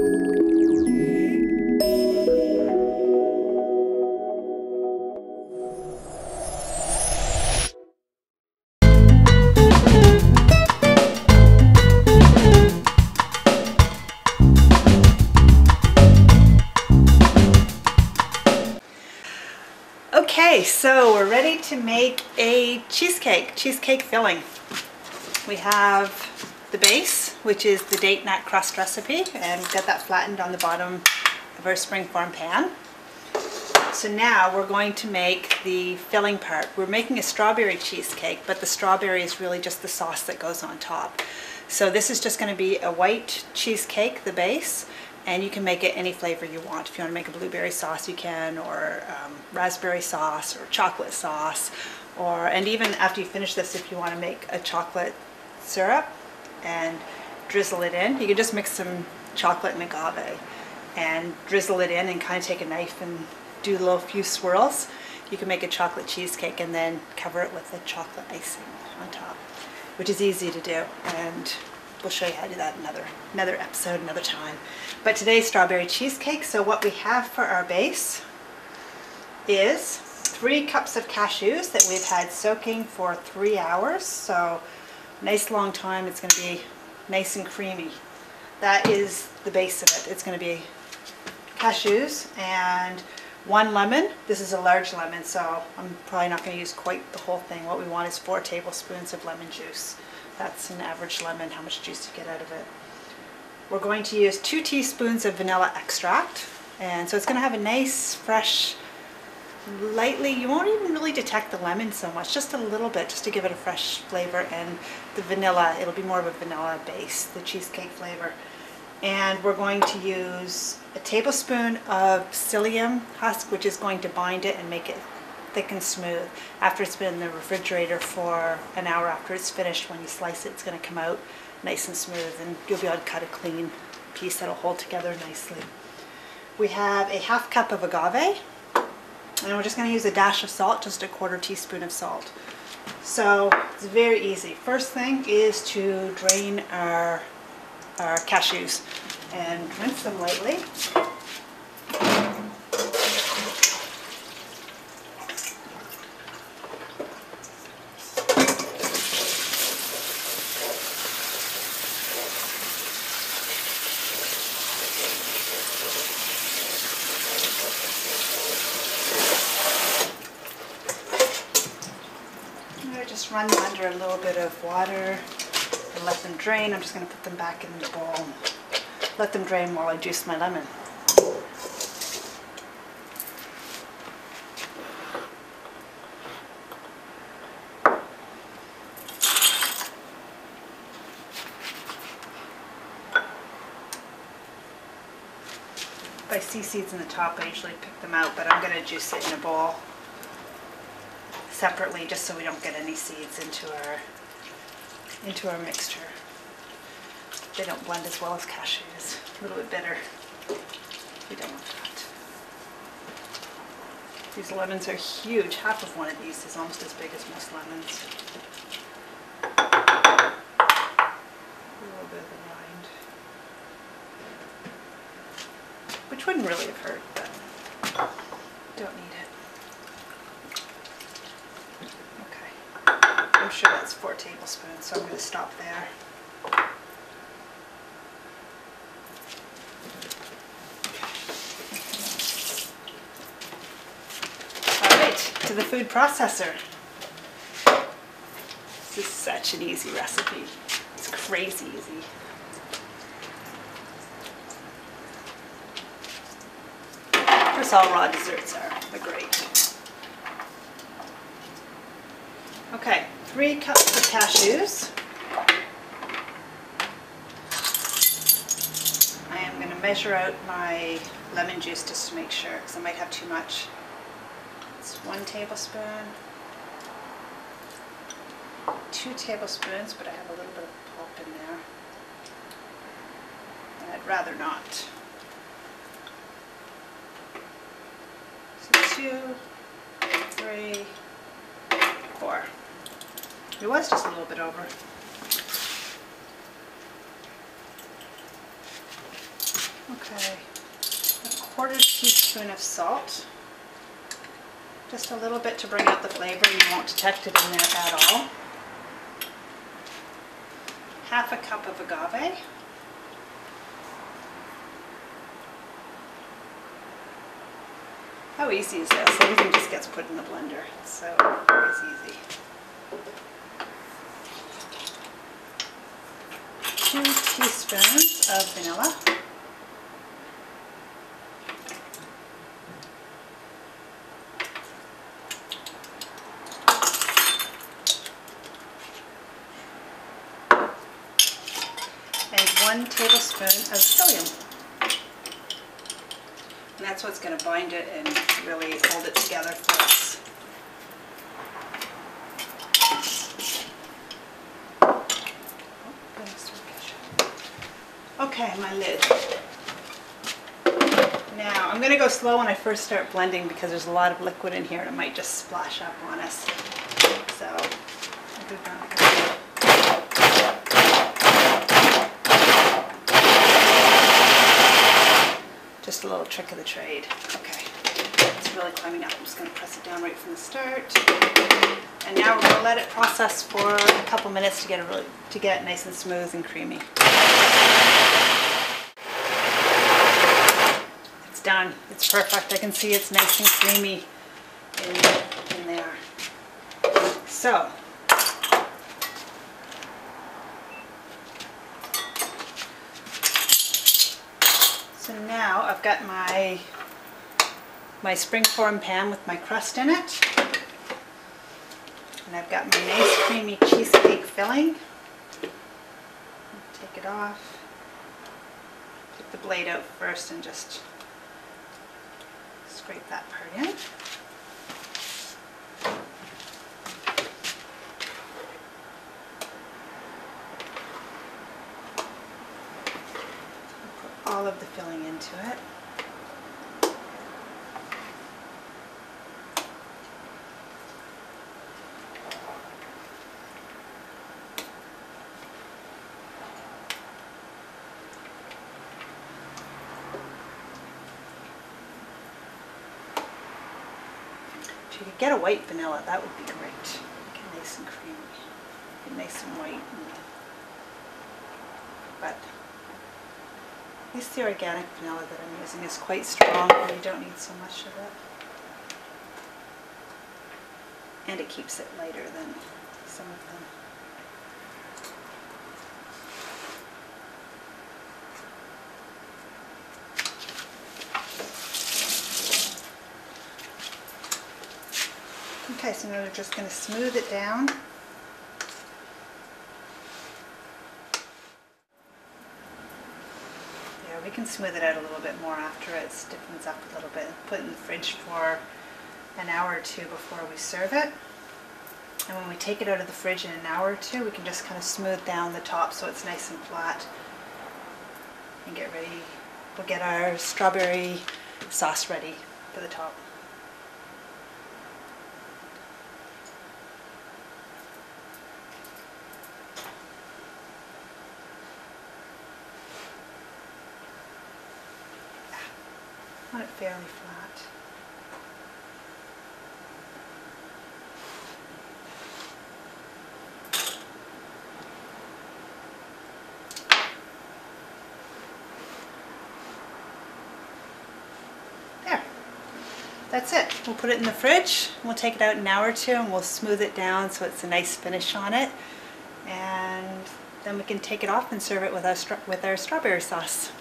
Okay, so we're ready to make a cheesecake filling. We have the base, which is the date nut crust recipe, and we've got that flattened on the bottom of our spring form pan. So now we're going to make the filling part. We're making a strawberry cheesecake, but the strawberry is really just the sauce that goes on top. So this is just going to be a white cheesecake, the base, and you can make it any flavor you want. If you want to make a blueberry sauce, you can, or raspberry sauce, or chocolate sauce, and even after you finish this, if you want to make a chocolate syrup and drizzle it in, you can just mix some chocolate and agave and drizzle it in and kind of take a knife and do a little few swirls. You can make a chocolate cheesecake and then cover it with a chocolate icing on top, which is easy to do, and we'll show you how to do that another episode, another time. But today's strawberry cheesecake, so what we have for our base is 3 cups of cashews that we've had soaking for 3 hours. So nice long time. It's going to be nice and creamy. That is the base of it. It's going to be cashews and 1 lemon. This is a large lemon, so I'm probably not going to use quite the whole thing. What we want is 4 tablespoons of lemon juice. That's an average lemon, how much juice you get out of it. We're going to use 2 teaspoons of vanilla extract, and so it's going to have a nice, fresh, lightly, you won't even really detect the lemon so much, just a little bit, just to give it a fresh flavor, and the vanilla, it'll be more of a vanilla base, the cheesecake flavor. And we're going to use a tablespoon of psyllium husk, which is going to bind it and make it thick and smooth. After it's been in the refrigerator for an hour after it's finished, when you slice it, it's going to come out nice and smooth, and you'll be able to cut a clean piece that'll hold together nicely. We have a 1/2 cup of agave, and we're just going to use a dash of salt, just a 1/4 teaspoon of salt. So it's very easy. First thing is to drain our cashews and rinse them lightly. Just run them under a little bit of water and let them drain. I'm just going to put them back in the bowl and let them drain while I juice my lemon. If I see seeds in the top, I usually pick them out, but I'm going to juice it in a bowl separately, just so we don't get any seeds into our mixture. They don't blend as well as cashews. A little bit bitter. We don't want that. These lemons are huge. Half of one of these is almost as big as most lemons. A little bit of the rind, which wouldn't really have hurt, but don't need it. I'm sure that's 4 tablespoons, so I'm going to stop there. Alright, to the food processor. This is such an easy recipe. It's crazy easy. Of course, all raw desserts are great. Okay. 3 cups of cashews. I am going to measure out my lemon juice just to make sure, because I might have too much. It's 1 tablespoon, 2 tablespoons, but I have a little bit of pulp in there, and I'd rather not. So 2, 3, 4. It was just a little bit over. Okay, a 1/4 teaspoon of salt. Just a little bit to bring out the flavor. You won't detect it in there at all. 1/2 cup of agave. How easy is this? Everything just gets put in the blender. It's so easy. 2 teaspoons of vanilla. And 1 tablespoon of psyllium. And that's what's going to bind it and really hold it together for us. Okay, my lid. Now, I'm going to go slow when I first start blending because there's a lot of liquid in here and it might just splash up on us. So, I'll go down. Just a little trick of the trade. Okay, it's really climbing up. I'm just going to press it down right from the start. And now we're going to let it process for a couple minutes to get it nice and smooth and creamy. It's done. It's perfect. I can see it's nice and creamy in there. So now I've got my springform pan with my crust in it. And I've got my nice creamy cheesecake filling. Take it off. Take the blade out first and just scrape that part in. Put all of the filling into it. If you could get a white vanilla, that would be great. Get nice and creamy. Get nice and white. But at least the organic vanilla that I'm using is quite strong and you don't need so much of it. And it keeps it lighter than some of them. Okay, so now we're just going to smooth it down. Yeah, we can smooth it out a little bit more after it stiffens up a little bit. Put it in the fridge for an hour or 2 before we serve it. And when we take it out of the fridge in an hour or 2, we can just kind of smooth down the top so it's nice and flat. And get ready. We'll get our strawberry sauce ready for the top. I want it fairly flat. There. That's it. We'll put it in the fridge. We'll take it out an hour or 2 and we'll smooth it down so it's a nice finish on it. And then we can take it off and serve it with our strawberry sauce.